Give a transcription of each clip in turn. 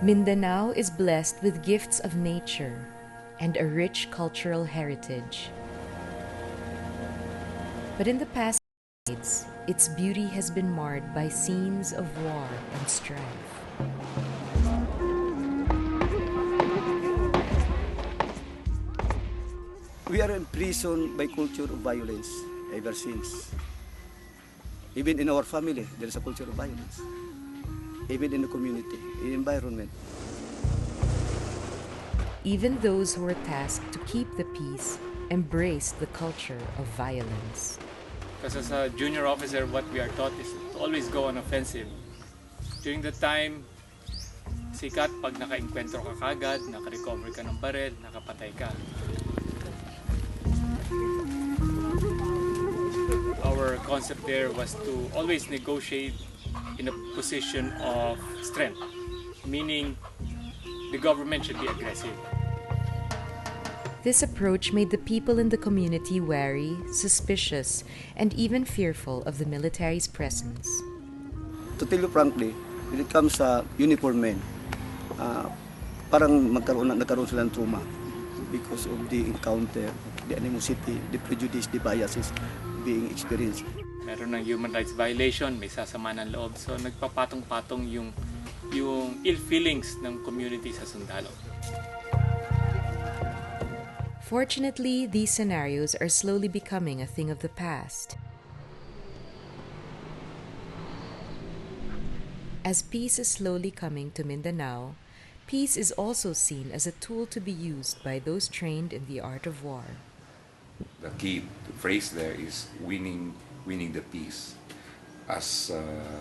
Mindanao is blessed with gifts of nature and a rich cultural heritage. But in the past decades, its beauty has been marred by scenes of war and strife. We are imprisoned by culture of violence ever since. Even in our family, there is a culture of violence. Even in the community, in the environment. Even those who were tasked to keep the peace embraced the culture of violence. Because as a junior officer, what we are taught is to always go on offensive. During the time, sikat pag naka-enkwentro ka kagad, naka-recover ka ng baril, nakapatay ka. Our concept there was to always negotiate in a position of strength, meaning the government should be aggressive. This approach made the people in the community wary, suspicious, and even fearful of the military's presence. To tell you frankly, when it comes sa uniform men, parang nagkaroon sila ng trauma because of the encounter, the animosity, the prejudice, the biases being experienced. Meron ng human rights violation, may sasama ng loob. So nagpapatong-patong yung ill feelings ng community sa sundalo. Fortunately, these scenarios are slowly becoming a thing of the past. As peace is slowly coming to Mindanao, peace is also seen as a tool to be used by those trained in the art of war. The key phrase there is winning the peace as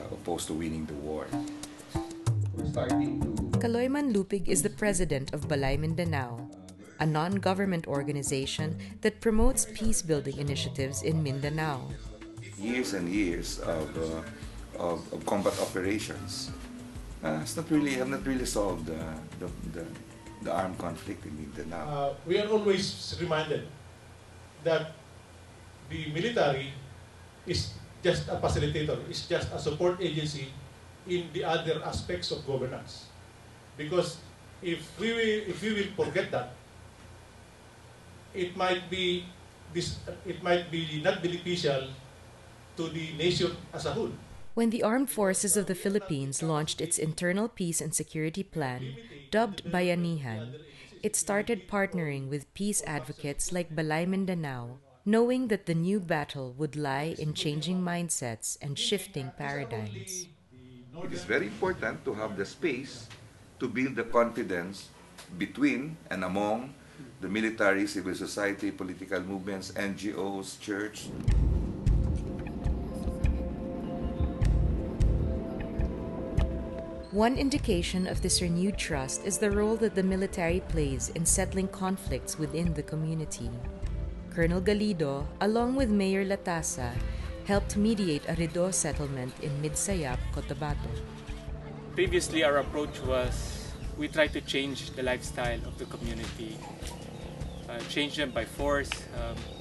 opposed to winning the war. We're starting to... Kaloyman Lupig is the president of Balay Mindanao, a non-government organization that promotes peace-building initiatives in Mindanao. Years and years of combat operations have not really solved the armed conflict in Mindanao. We are always reminded that the military is just a facilitator, is just a support agency in the other aspects of governance. Because if we will forget that, it might be not beneficial to the nation as a whole. When the Armed Forces of the Philippines launched its internal peace and security plan, dubbed Bayanihan, it started partnering with peace advocates like Balay Mindanao, knowing that the new battle would lie in changing mindsets and shifting paradigms. It is very important to have the space to build the confidence between and among the military, civil society, political movements, NGOs, church. One indication of this renewed trust is the role that the military plays in settling conflicts within the community. Colonel Galido, along with Mayor Latasa, helped mediate a Rido settlement in Midsayap, Cotabato. Previously, our approach was we try to change the lifestyle of the community, change them by force,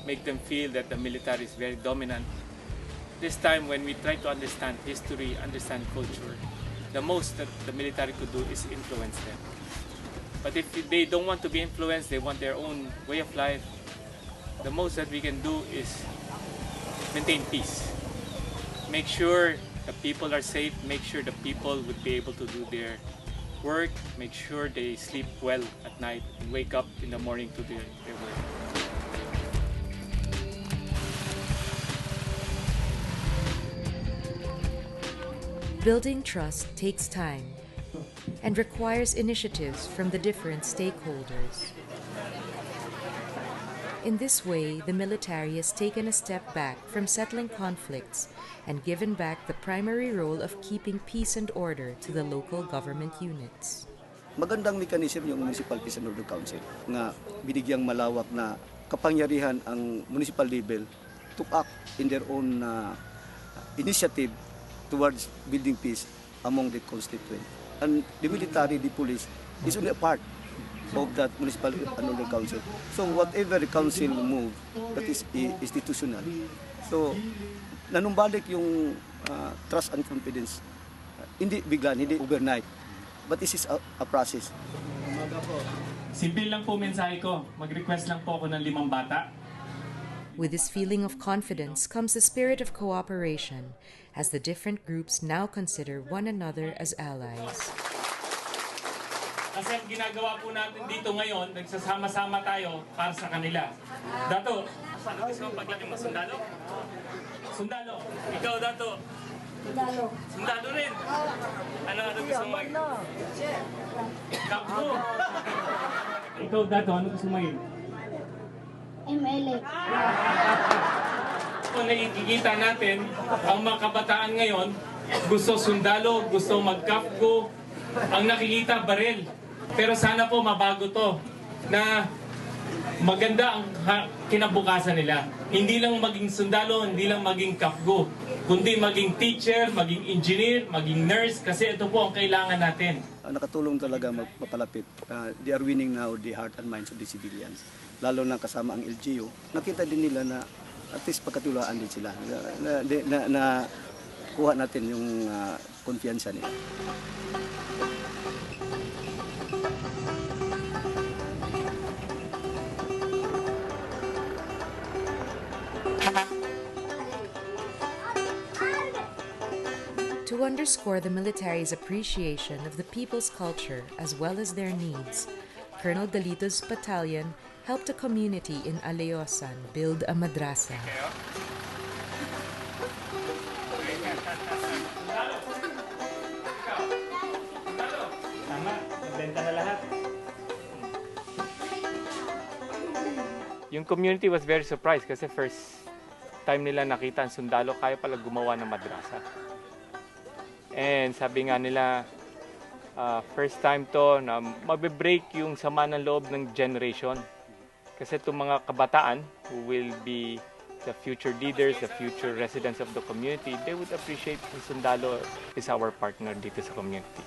make them feel that the military is very dominant. This time, when we try to understand history, understand culture, the most that the military could do is influence them. But if they don't want to be influenced, they want their own way of life, the most that we can do is maintain peace. Make sure the people are safe, make sure the people would be able to do their work, make sure they sleep well at night and wake up in the morning to their work. Building trust takes time and requires initiatives from the different stakeholders. In this way, the military has taken a step back from settling conflicts and given back the primary role of keeping peace and order to the local government units. Magandang mechanism yung Municipal Peace and Order Council na binigyang malawak na kapangyarihan ang municipal level to act in their own initiative towards building peace among the constituents. And the military, the police, is only a part of that Municipal and Order Council. So whatever the council move, that is institutional. So nanumbalik yung trust and confidence. Hindi bigla, hindi overnight. but this is a process. Simple lang po mensahe ko. Mag-request lang po ako ng 5 bata. With this feeling of confidence comes the spirit of cooperation, as the different groups now consider one another as allies. Kasi ang ginagawa po natin dito ngayon, nagsasama-sama tayo para sa kanila. Dato, ano gusto mong paglaki mo? Sundalo? Sundalo. Ikaw, Dato. Sundalo. Sundalo rin. Ano gusto mo? Kapgo. Ikaw, Dato, ano gusto mo yun? MLA. Kung nakikita natin, ang mga kabataan ngayon, gusto sundalo, gusto magkapgo, ang nakikita baril. Pero sana po mabago to, na maganda ang kinabukasan nila. Hindi lang maging sundalo, hindi lang maging kapgo, kundi maging teacher, maging engineer, maging nurse, kasi ito po ang kailangan natin. Nakatulong talaga mapalapit. They are winning now the heart and minds of the civilians. Lalo na kasama ang LGU. Nakita din nila na at least pagkatulaan din sila. Na kuha natin yung kumpiyansa nila. To underscore the military's appreciation of the people's culture as well as their needs, Colonel Galito's battalion helped a community in Aleosan build a madrasa. Tama, nagbenta na lahat. Yung community was very surprised kasi first time nila nakita ang sundalo kaya pala gumawa ng madrasa. And sabi nga nila, first time to na mabe-break yung sama ng loob ng generation. Kasi itong mga kabataan who will be the future leaders, the future residents of the community, they would appreciate the sundalo is our partner dito sa community.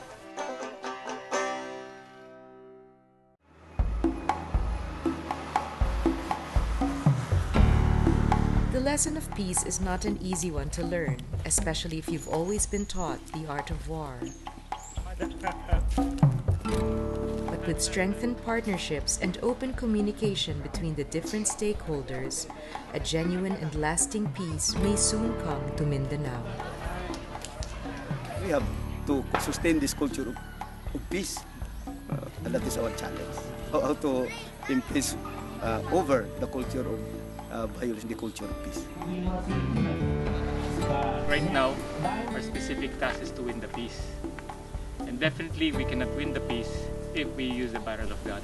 The lesson of peace is not an easy one to learn, especially if you've always been taught the art of war. But with strengthened partnerships and open communication between the different stakeholders, a genuine and lasting peace may soon come to Mindanao. We have to sustain this culture of peace. And that is our challenge. How to impress over the culture of violence, the culture of peace. Right now, our specific task is to win the peace. And definitely we cannot win the peace if we use a barrel of guns.